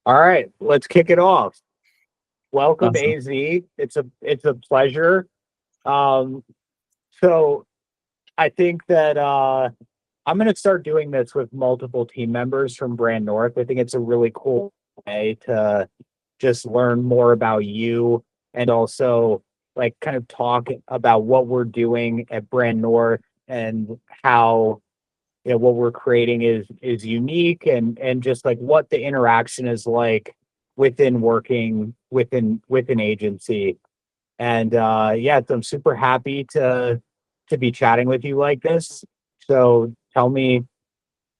All right, let's kick it off. Welcome, Awesome. AZ. It's a pleasure. Um, so I think that I'm going to start doing this with multiple team members from Brand North. I think it's a really cool way to just learn more about you and also like kind of talk about what we're doing at Brand North and how what we're creating is unique and just like what the interaction is like within working with an agency. And yeah, so I'm super happy to be chatting with you like this. So tell me,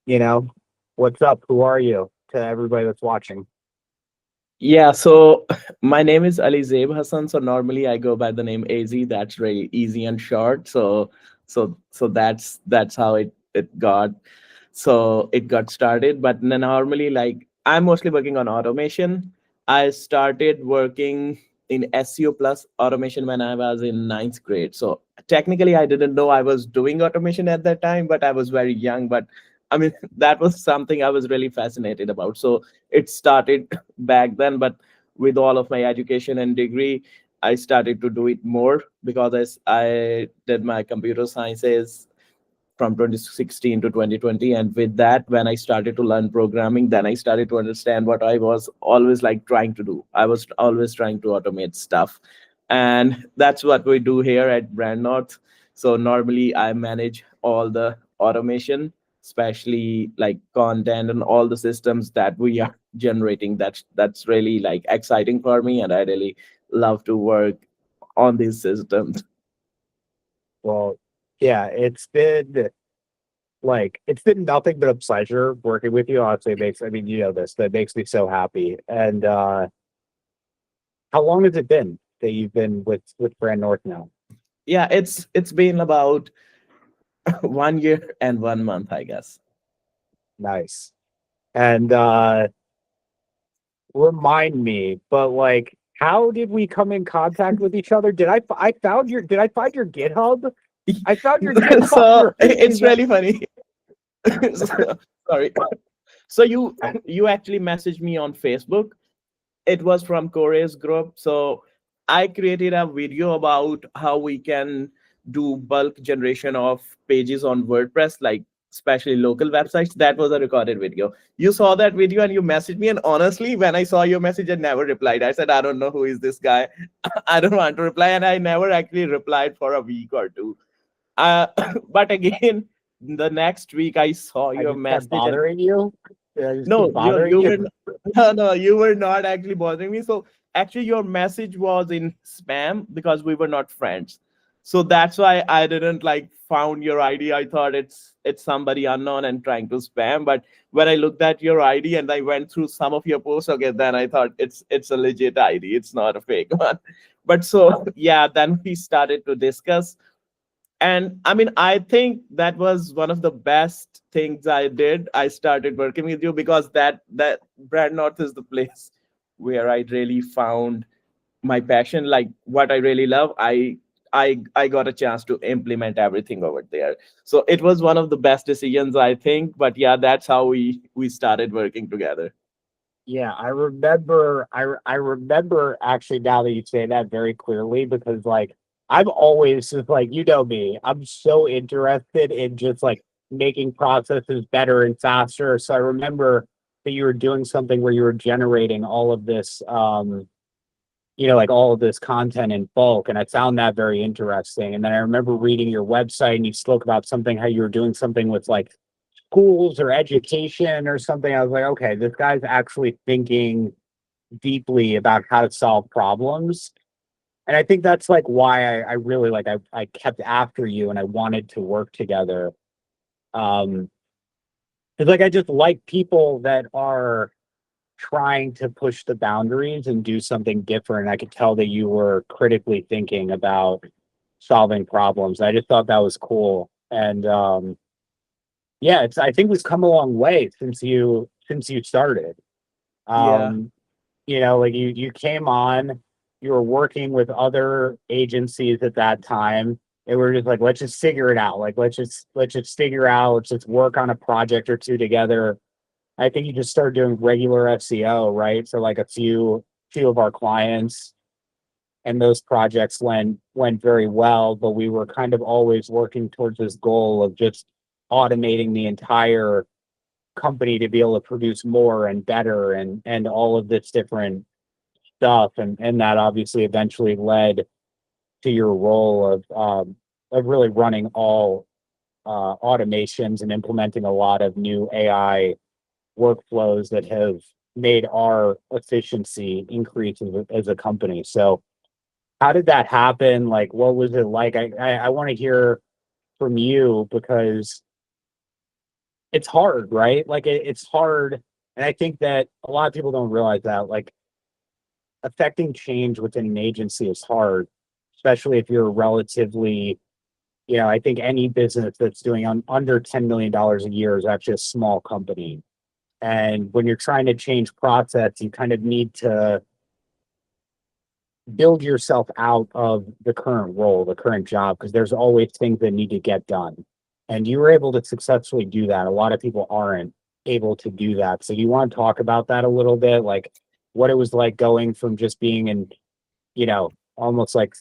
you know, what's up? Who are you to everybody that's watching? Yeah, so my name is Alizaib Hassan. So normally I go by the name AZ. That's really easy and short. So that's how it got. So it got started. But normally, like I'm mostly working on automation. I started working in SEO plus automation when I was in ninth grade. So technically, I didn't know I was doing automation at that time, but I was very young. But I mean, that was something I was really fascinated about. So it started back then, but with all of my education and degree, I started to do it more because I did my computer sciences from 2016 to 2020, and with that, when I started to learn programming, then I started to understand what I was always like trying to do. I was always trying to automate stuff, and that's what we do here at Brand North. So normally I manage all the automation, especially like content and all the systems that we are generating. That's really like exciting for me, and I really love to work on these systems. Well, yeah, it's been nothing but a pleasure working with you. Honestly, it makes I mean, you know this, that makes me so happy. And how long has it been that you've been with Brand North now? Yeah, it's been about 1 year and 1 month, I guess. Nice. And remind me, but like, how did we come in contact with each other? Did I find your GitHub? I found your GitHub So it's resume. really funny. Sorry. So you actually messaged me on Facebook. It was from Korea's group. So I created a video about how we can do bulk generation of pages on WordPress, like especially local websites. That was a recorded video. You saw that video and you messaged me. And honestly, when I saw your message, I never replied. I said, I don't know who is this guy. I don't want to reply. And I never actually replied for a week or two. Uh, but again, the next week I saw I your just kept message and bothering you. Did I just keep no, bothering you you? were no, you were not actually bothering me. So actually, your message was in spam because we were not friends. So that's why I didn't like found your ID. I thought it's somebody unknown and trying to spam. But when I looked at your ID and I went through some of your posts, okay, then I thought it's a legit ID. It's not a fake one. But so yeah, then we started to discuss, and I mean, I think that was one of the best things I did. I started working with you because that Brand North is the place where I really found my passion, like what I really love. I got a chance to implement everything over there. So it was one of the best decisions, I think. But yeah, that's how we started working together. Yeah, I remember. I remember actually now that you say that very clearly because like I'm always just like you know me. I'm so interested in just like making processes better and faster. So I remember that you were doing something where you were generating all of this, like all of this content in bulk, and I found that very interesting. And then I remember reading your website, and you spoke about something how you were doing something with like schools or education or something. I was like, okay, this guy's actually thinking deeply about how to solve problems. And I think that's like why I really like I kept after you and I wanted to work together. Um, it's like I just like people that are trying to push the boundaries and do something different. I could tell that you were critically thinking about solving problems. I just thought that was cool. And yeah, it's I think we've come a long way since you started. Yeah. Um, like you came on, you were working with other agencies at that time. And we're just like, let's just figure it out. Like let's just figure out, let's just work on a project or two together. I think you just started doing regular SEO, right? For like a few of our clients, and those projects went very well, but we were kind of always working towards this goal of just automating the entire company to be able to produce more and better and all of this different stuff. And that obviously eventually led to your role of really running all automations and implementing a lot of new AI workflows that have made our efficiency increase as a company. So how did that happen? Like, what was it like? I want to hear from you because it's hard, right? Like it's hard. And I think that a lot of people don't realize that like affecting change within an agency is hard, especially if you're relatively, I think any business that's doing under $10 million a year is actually a small company. And when you're trying to change process, you kind of need to build yourself out of the current role, the current job, because there's always things that need to get done. And you were able to successfully do that. A lot of people aren't able to do that. So you want to talk about that a little bit, like what it was like going from just being almost like,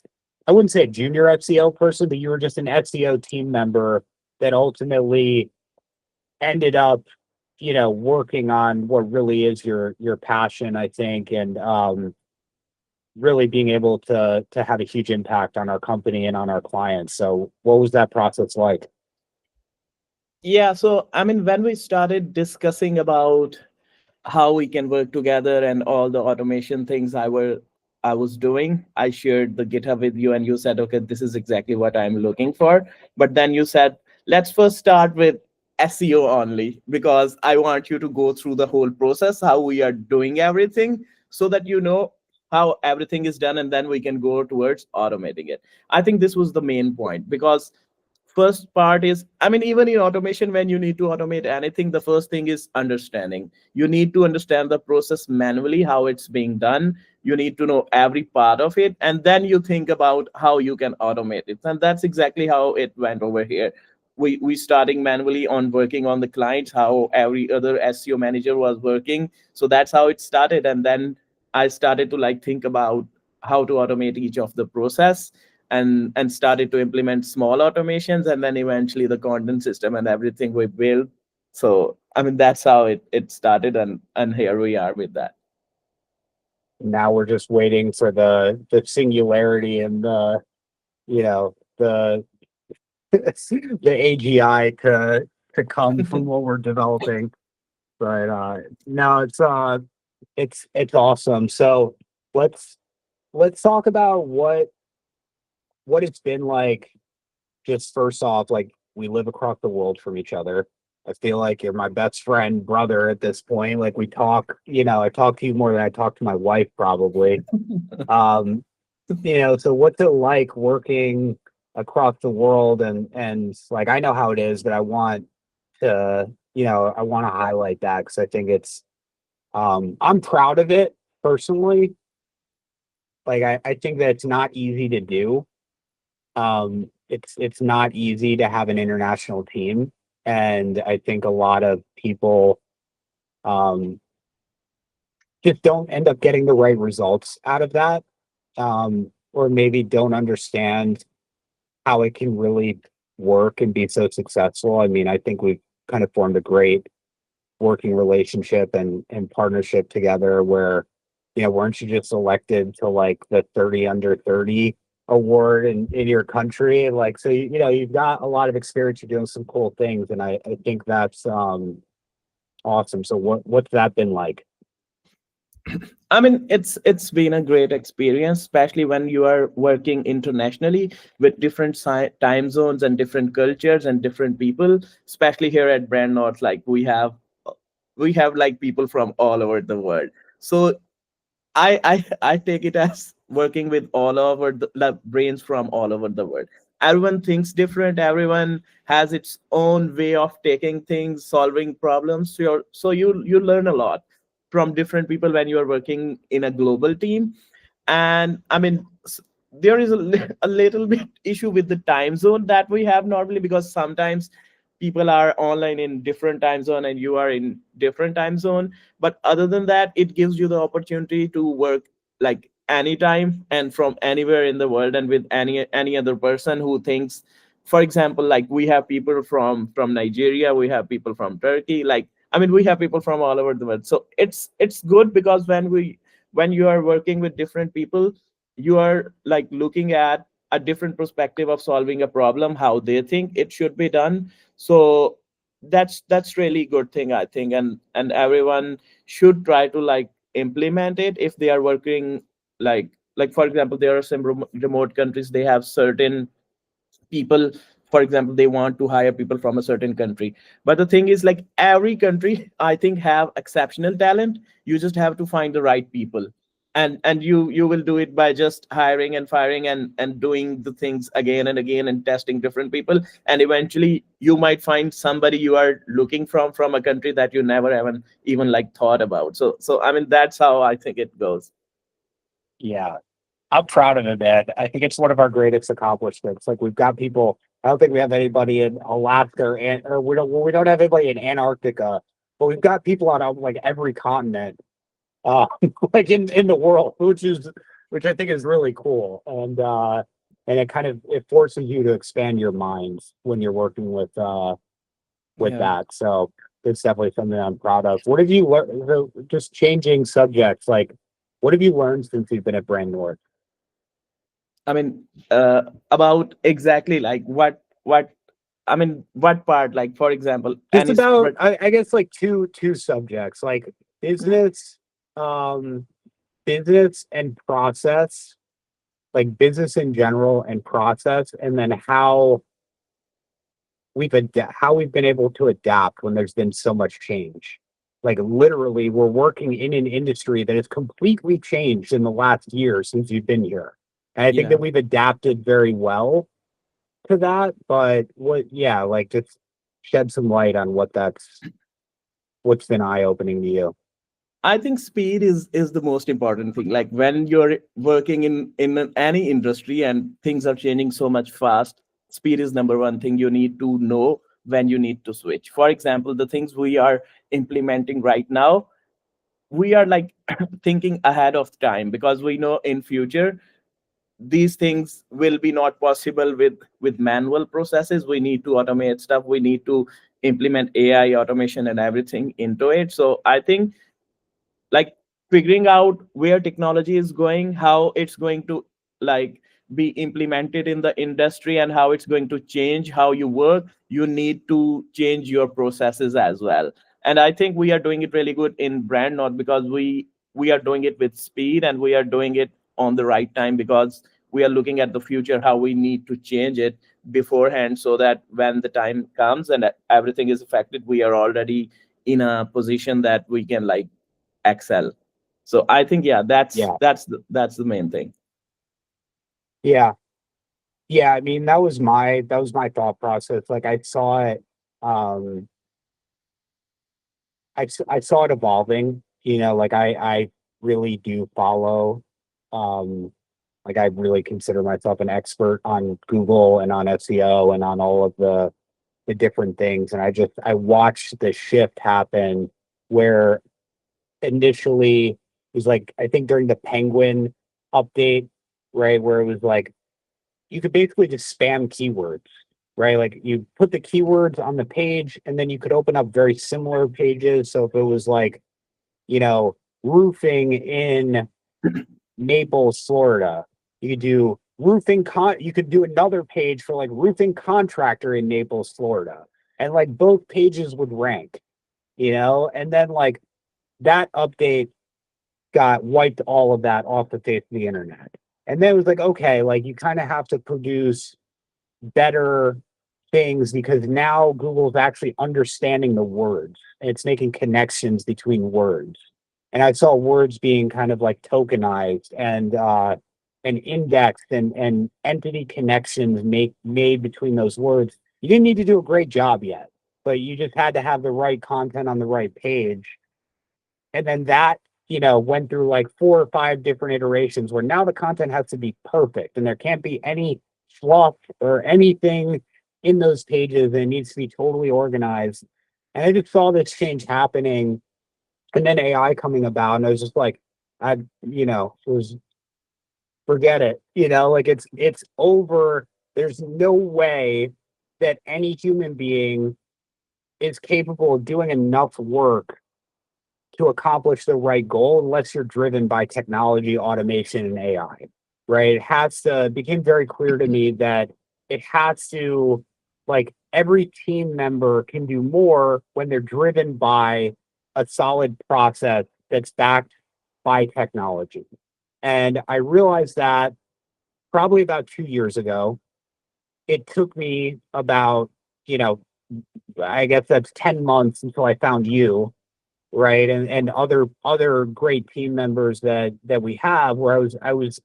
I wouldn't say a junior SEO person, but you were just an SEO team member that ultimately ended up, working on what really is your passion, I think, and really being able to have a huge impact on our company and on our clients. So what was that process like? Yeah, so I mean, when we started discussing about how we can work together and all the automation things I was doing, I shared the GitHub with you, and you said, okay, this is exactly what I'm looking for. But then you said, let's first start with SEO only, because I want you to go through the whole process, how we are doing everything, so that you know how everything is done, and then we can go towards automating it. I think this was the main point, because first part is, I mean, even in automation, when you need to automate anything, the first thing is understanding. You need to understand the process manually, how it's being done. You need to know every part of it, and then you think about how you can automate it. And that's exactly how it went over here. We starting manually on working on the clients, how every other SEO manager was working. So that's how it started. And then I started to like think about how to automate each of the process, and started to implement small automations, and then eventually the content system and everything we built. So I mean, that's how it started, and here we are with that. Now we're just waiting for the singularity and you know the the AGI to come from what we're developing. But no, it's awesome. So let's let's talk about what it's been like. Just first off, like we live across the world from each other. I feel like you're my best friend, brother at this point. Like we talk, I talk to you more than I talk to my wife probably. Um, so what's it like working across the world and like I know how it is, but I want I want to highlight that because I think it's I'm proud of it personally. Like I think that it's not easy to do. It's not easy to have an international team, and I think a lot of people um, just don't end up getting the right results out of that, or maybe don't understand how it can really work and be so successful. I mean, I think we've kind of formed a great working relationship and partnership together where, weren't you just elected to like the 30 under 30 award in your country? Like, so, you've got a lot of experience. You're doing some cool things. And I think that's awesome. So what's that been like? I mean, it's been a great experience, especially when you are working internationally with different time zones and different cultures and different people. Especially here at Brand North, like we have like people from all over the world. So I take it as working with all over the brains from all over the world. Everyone thinks different. Everyone has its own way of taking things, solving problems. So you learn a lot from different people when you are working in a global team. And I mean, there is a little bit issue with the time zone that we have normally, because sometimes people are online in different time zone and you are in different time zone. But other than that, it gives you the opportunity to work like anytime and from anywhere in the world, and with any other person who thinks, for example, like we have people from Nigeria, we have people from Turkey, like I mean we have people from all over the world. So it's good because when you are working with different people, you are like looking at a different perspective of solving a problem, how they think it should be done. So that's really good thing, I think, and everyone should try to like implement it if they are working like for example, there are some remote countries, they have certain people, for example, they want to hire people from a certain country. But the thing is, like every country I think have exceptional talent. You just have to find the right people, and you will do it by just hiring and firing and doing the things again and again and testing different people, and eventually you might find somebody you are looking from a country that you never even like thought about. So I mean that's how I think it goes. Yeah. I'm proud of it, man. I think it's one of our greatest accomplishments. Like we've got people. I don't think we have anybody in Alaska or we don't have anybody in Antarctica, but we've got people on like every continent, uh, like in the world, which I think is really cool. And it kind of it forces you to expand your mind when you're working with Yeah. that. So it's definitely something I'm proud of. What have you learned? Just changing subjects, like what have you learned since you've been at Brand North? I mean, about exactly like what I mean, what part? Like, for example, Just any about, but I guess, like two subjects, like business, um, business and process, like business in general and process, and then how we've been able to adapt when there's been so much change. Like literally, we're working in an industry that has completely changed in the last year since you've been here, and I think yeah. that we've adapted very well to that. But yeah, like just shed some light on what's been eye opening to you. I think speed is the most important thing. Like when you're working any industry and things are changing so much fast, speed is number one thing. You need to know when you need to switch. For example, the things we are implementing right now, we are like thinking ahead of time because we know in future these things will be not possible with manual processes. We need to automate stuff, we need to implement AI automation and everything into it. So I think like figuring out where technology is going, how it's going to like be implemented in the industry, and how it's going to change how you work, you need to change your processes as well. And I think we are doing it really good in brand, not because we are doing it with speed, and we are doing it on the right time because we are looking at the future, how we need to change it beforehand, so that when the time comes and everything is affected, we are already in a position that we can like excel. So I think yeah, Yeah, that's the main thing. yeah, yeah. I mean, that was my thought process. Like I saw it, um, I saw it evolving. You know, like I really do follow, um, like I really consider myself an expert on Google and on SEO and on all of the different things. And I watched the shift happen where initially it was like I think during the Penguin update, right, where it was like you could basically just spam keywords, right? Like you put the keywords on the page and then you could open up very similar pages. So if it was like, you know, roofing in Naples, Florida, you could do you could do another page for like roofing contractor in Naples, Florida. And like both pages would rank, you know, and then like that update got wiped all of that off the face of the internet. And then it was like, okay, like you kind of have to produce better things because now Google's actually understanding the words and it's making connections between words. And I saw words being kind of like tokenized and indexed and entity connections made between those words. You didn't need to do a great job yet, but you just had to have the right content on the right page. And then that, you know, went through like 4 or 5 different iterations where now the content has to be perfect and there can't be any fluff or anything in those pages, and it needs to be totally organized. And I just saw this change happening, and then AI coming about, and I was just like, I, it was forget it. Like it's over. There's no way that any human being is capable of doing enough work to accomplish the right goal unless you're driven by technology, automation, and AI. Right? It has to became very clear to me that it has to, like, every team member can do more when they're driven by a solid process that's backed by technology. And I realized that probably about 2 years ago. It took me about, you know, I guess that's 10 months until I found you, right? And other great team members that we have, where I was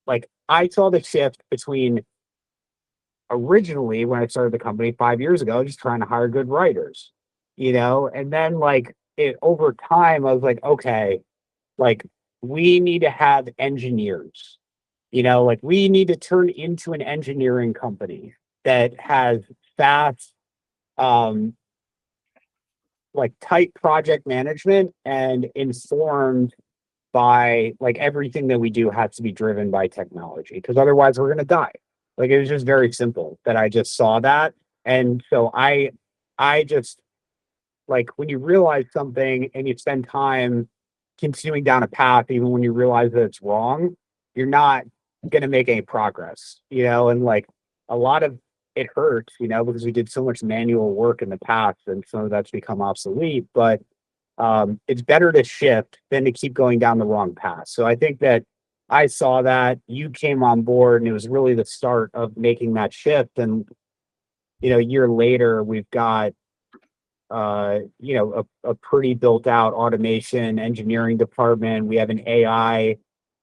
like, I saw the shift between originally when I started the company 5 years ago, just trying to hire good writers, and then like it over time, I was like, okay, like we need to have engineers, like we need to turn into an engineering company that has fast, um, like tight project management and informed by, like, everything that we do has to be driven by technology because otherwise we're going to die. Like, it was just very simple that I just saw that. And so I just, like, when you realize something and you spend time continuing down a path, even when you realize that it's wrong, you're not going to make any progress, and like a lot of it hurts, because we did so much manual work in the past and some of that's become obsolete, but it's better to shift than to keep going down the wrong path. So I think that I saw that you came on board and it was really the start of making that shift. And, a year later, we've got a pretty built out automation engineering department. We have an AI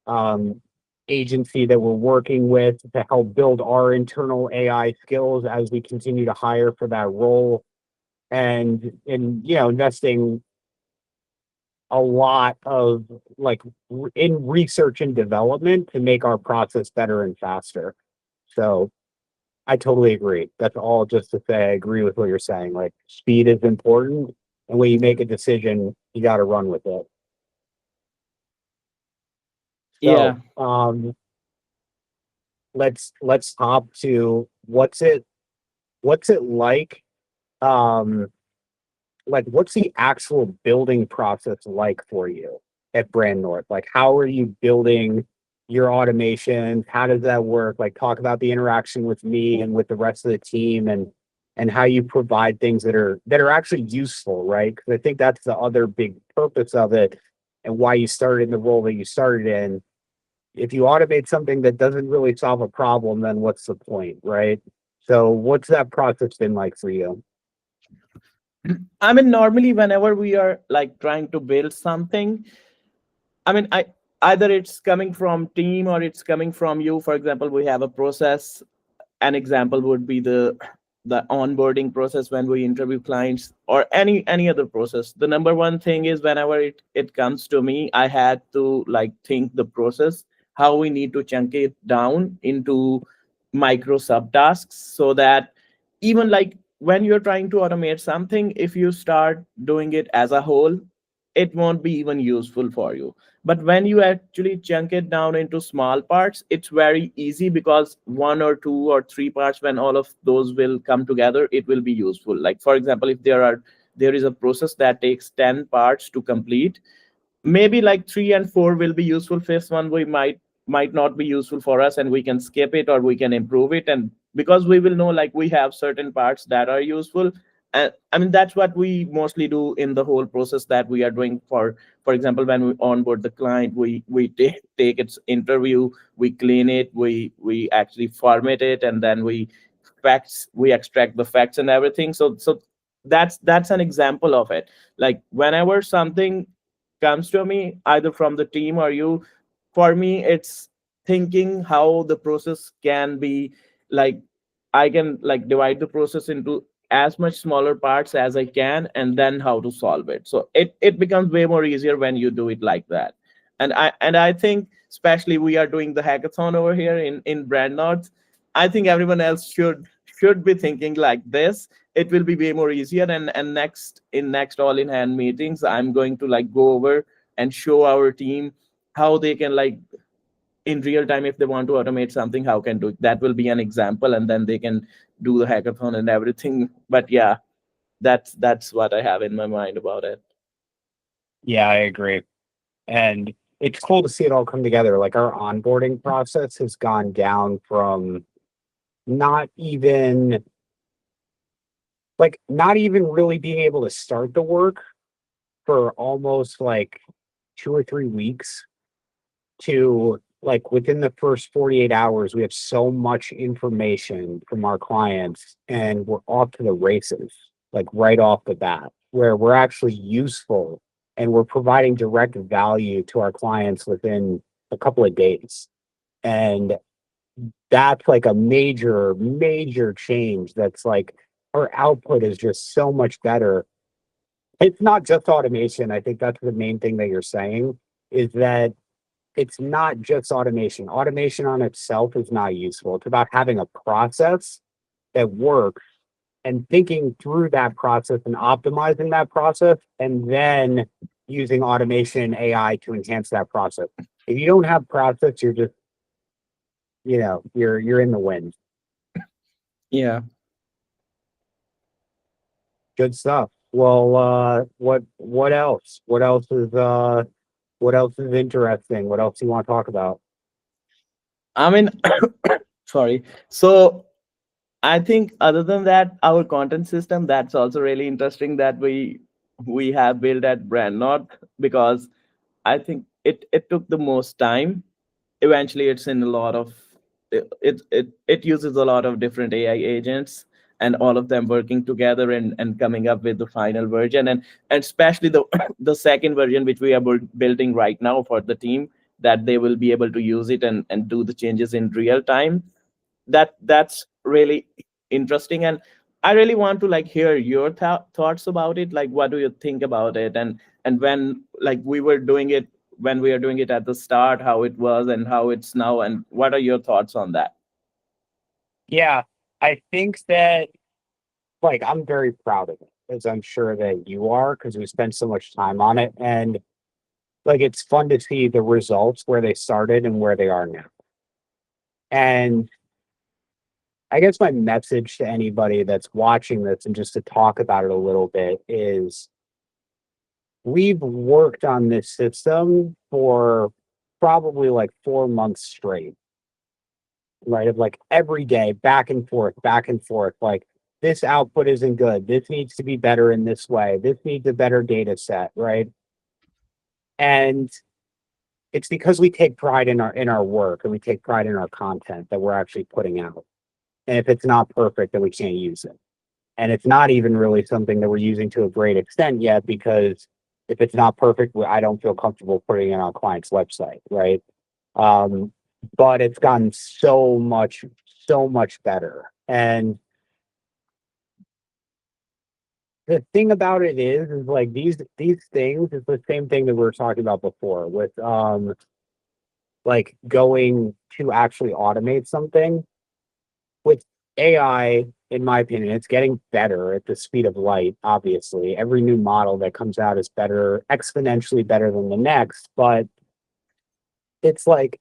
um, agency that we're working with to help build our internal AI skills as we continue to hire for that role, and investing a lot of, like, in research and development to make our process better and faster. So I totally agree. That's all just to say I agree with what you're saying. Like, speed is important, and when you make a decision, you got to run with it. Yeah. So let's hop to what's it um like what's the actual building process like for you at Brand North? Like, how are you building your automation? How does that work? Like, talk about the interaction with me and with the rest of the team, and how you provide things that are actually useful, right? Because I think that's the other big purpose of it and why you started in the role that you started in. If you automate something that doesn't really solve a problem, then what's the point, right? So what's that process been like for you? I mean, normally whenever we are like trying to build something, I mean, I either it's coming from team or it's coming from you. For example, we have a process. An example would be the onboarding process when we interview clients, or any other process. The number one thing is whenever it comes to me, I had to like think the process, how we need to chunk it down into micro subtasks, so that even like when you're trying to automate something, if you start doing it as a whole, it won't be even useful for you. But when you actually chunk it down into small parts, it's very easy, because one or two or three parts, when all of those will come together, it will be useful. Like for example, if there is a process that takes 10 parts to complete, maybe like 3 and 4 will be useful. Fifth one we might not be useful for us, and we can skip it or we can improve it. And because we will know like we have certain parts that are useful, and I mean that's what we mostly do in the whole process that we are doing. For example, when we onboard the client, we take its interview, we clean it, we actually format it, and then we extract the facts and everything. So that's an example of it. Like whenever something comes to me, either from the team or you, for me it's thinking how the process can be, like I can like divide the process into as much smaller parts as I can, and then how to solve it. So it becomes way more easier when you do it like that. And I think especially we are doing the hackathon over here in Brand North. I think everyone else should be thinking like this. It will be way more easier. And next all in hand meetings, I'm going to like go over and show our team how they can like in real time, if they want to automate something, how can do that will be an example, and then they can do the hackathon and everything. But yeah, that's what I have in my mind about it. Yeah, I agree. And it's cool to see it all come together. Like our onboarding process has gone down from not even not even really being able to start the work for almost like 2 or 3 weeks to like within the first 48 hours, we have so much information from our clients and we're off to the races, like right off the bat, where we're actually useful and we're providing direct value to our clients within a couple of days. And that's like a major, major change. That's like our output is just so much better. It's not just automation. I think that's the main thing that you're saying is that it's not just automation. Automation on itself is not useful. It's about having a process that works and thinking through that process and optimizing that process and then using automation AI to enhance that process. If you don't have process, you're just, you're in the wind. Yeah. Good stuff. Well, what else? What else is interesting? What else do you want to talk about? I mean, sorry. So I think other than that, our content system, that's also really interesting that we have built at Brand North, because I think it took the most time. Eventually it's in a lot of it uses a lot of different AI agents, and all of them working together and coming up with the final version, and especially the the second version which we are building right now for the team, that they will be able to use it and do the changes in real time. That's really interesting, and I really want to like hear your thoughts about it. Like, what do you think about it? And when like we were doing it, when we are doing it at the start, how it was and how it's now, and what are your thoughts on that? Yeah, I think that like I'm very proud of it, as I'm sure that you are, because we spent so much time on it. And like it's fun to see the results where they started and where they are now. And I guess my message to anybody that's watching this and just to talk about it a little bit is we've worked on this system for probably like 4 months straight, right? Of like every day, back and forth. Like this output isn't good. This needs to be better in this way. This needs a better data set, right? And it's because we take pride in our work and we take pride in our content that we're actually putting out. And if it's not perfect, then we can't use it. And it's not even really something that we're using to a great extent yet, because if it's not perfect, I don't feel comfortable putting it on a client's website, right? Um, but it's gotten so much better. And the thing about it is like these things is the same thing that we were talking about before with like going to actually automate something with AI. In my opinion, it's getting better at the speed of light. Obviously, every new model that comes out is better, exponentially better than the next. But it's like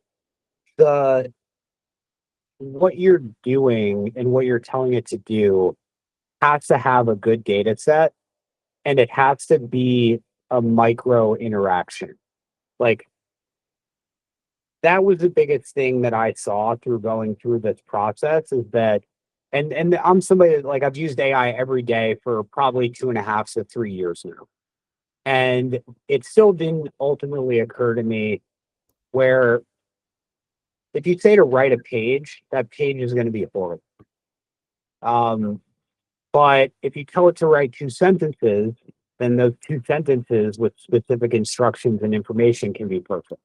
the what you're doing and what you're telling it to do has to have a good data set, and it has to be a micro interaction. Like that was the biggest thing that I saw through going through this process is that, and I'm somebody that, like I've used AI every day for probably 2.5 to 3 years now. And it still didn't ultimately occur to me where if you say to write a page, that page is going to be horrible. Um, but if you tell it to write 2 sentences, then those 2 sentences with specific instructions and information can be perfect.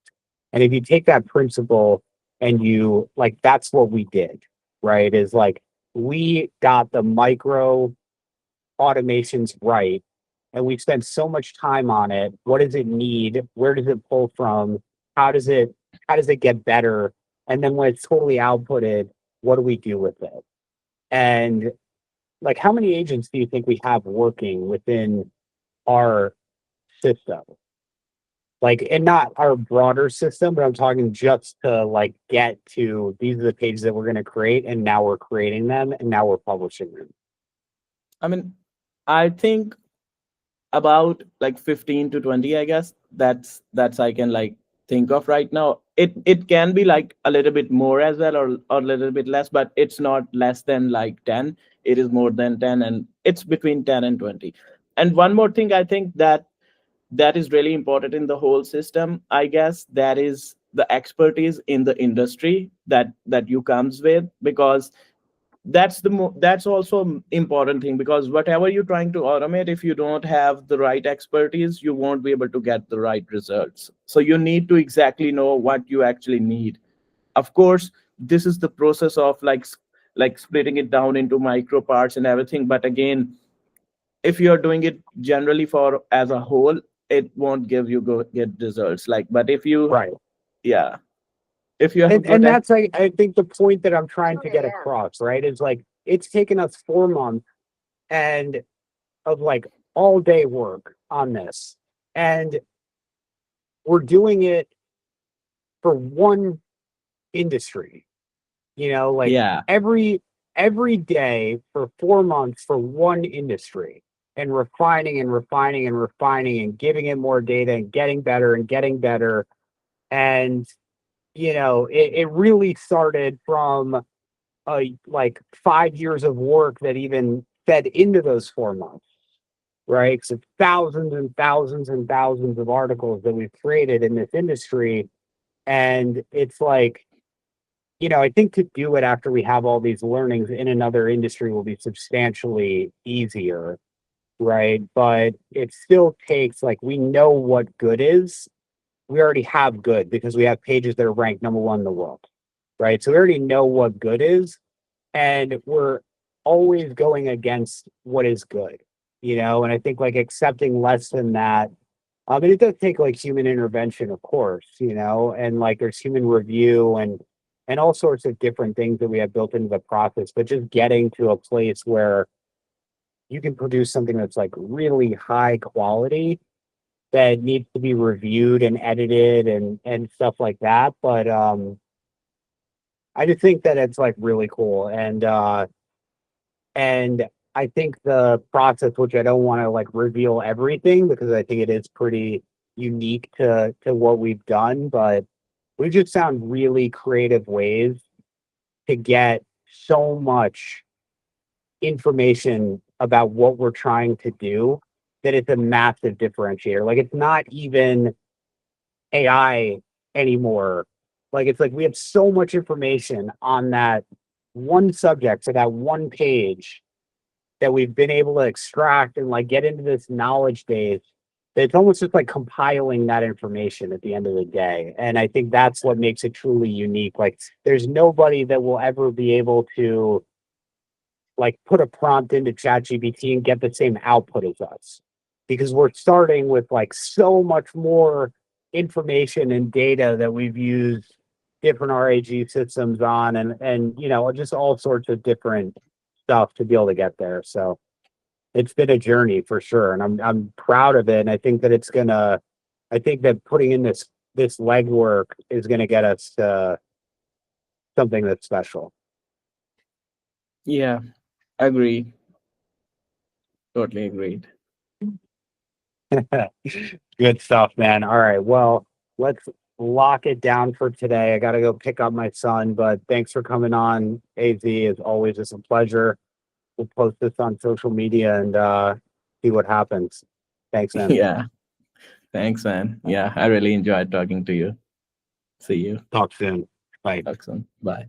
And if you take that principle and you like, that's what we did, right? Is like we got the micro automations right. And we spent so much time on it. What does it need? Where does it pull from? How does it how does it get better? And then when it's totally outputted, what do we do with it? And like, how many agents do you think we have working within our system? Like, and not our broader system, but I'm talking just to like get to these are the pages that we're going to create, and now we're creating them, and now we're publishing them. I mean, I think about like 15 to 20, I guess. That's I can like think of right now. It can be like a little bit more as well, or a little bit less, but it's not less than like 10. It is more than 10, and it's between 10 and 20. And one more thing I think that is really important in the whole system, I guess, that is the expertise in the industry that you comes with, because that's also important thing, because whatever you're trying to automate, if you don't have the right expertise, you won't be able to get the right results. So you need to exactly know what you actually need. Of course, this is the process of like splitting it down into micro parts and everything, but again, if you're doing it generally for as a whole, it won't give you get results. Like, but if you, Right. yeah, if you have And good that's like, I think the point that I'm trying to get across, right, is like it's taken us 4 months and of like all day work on this. And we're doing it for one industry, like yeah, every day for 4 months for one industry, and refining and refining and refining and giving it more data and getting better and getting better. And it really started from like 5 years of work that even fed into those 4 months, right? So thousands and thousands and thousands of articles that we've created in this industry. And it's like, I think to do it after we have all these learnings in another industry will be substantially easier, right? But it still takes, like, we know what good is. We already have good because we have pages that are ranked #1 in the world, right? So we already know what good is, and we're always going against what is good, and I think like accepting less than that. And it does take like human intervention, of course, and like there's human review and all sorts of different things that we have built into the process, but just getting to a place where you can produce something that's like really high quality that needs to be reviewed and edited and stuff like that. But I just think that it's like really cool. And I think the process, which I don't want to like reveal everything because I think it is pretty unique to what we've done, but we just found really creative ways to get so much information about what we're trying to do that it's a massive differentiator. Like, it's not even AI anymore. Like, it's like we have so much information on that one subject, so that one page, that we've been able to extract and like get into this knowledge base, that it's almost just like compiling that information at the end of the day. And I think that's what makes it truly unique. Like, there's nobody that will ever be able to like put a prompt into ChatGPT and get the same output as us, because we're starting with like so much more information and data that we've used different RAG systems on, and just all sorts of different stuff to be able to get there. So it's been a journey for sure, and I'm proud of it. And I think that putting in this legwork is gonna get us to something that's special. yeah, agree, totally agreed. Good stuff, man. All right. Well, let's lock it down for today. I got to go pick up my son, but thanks for coming on, AZ. As always, it's a pleasure. We'll post this on social media and see what happens. Thanks, man. Yeah, thanks, man. Yeah, I really enjoyed talking to you. See you. Talk soon. Bye. Talk soon. Bye.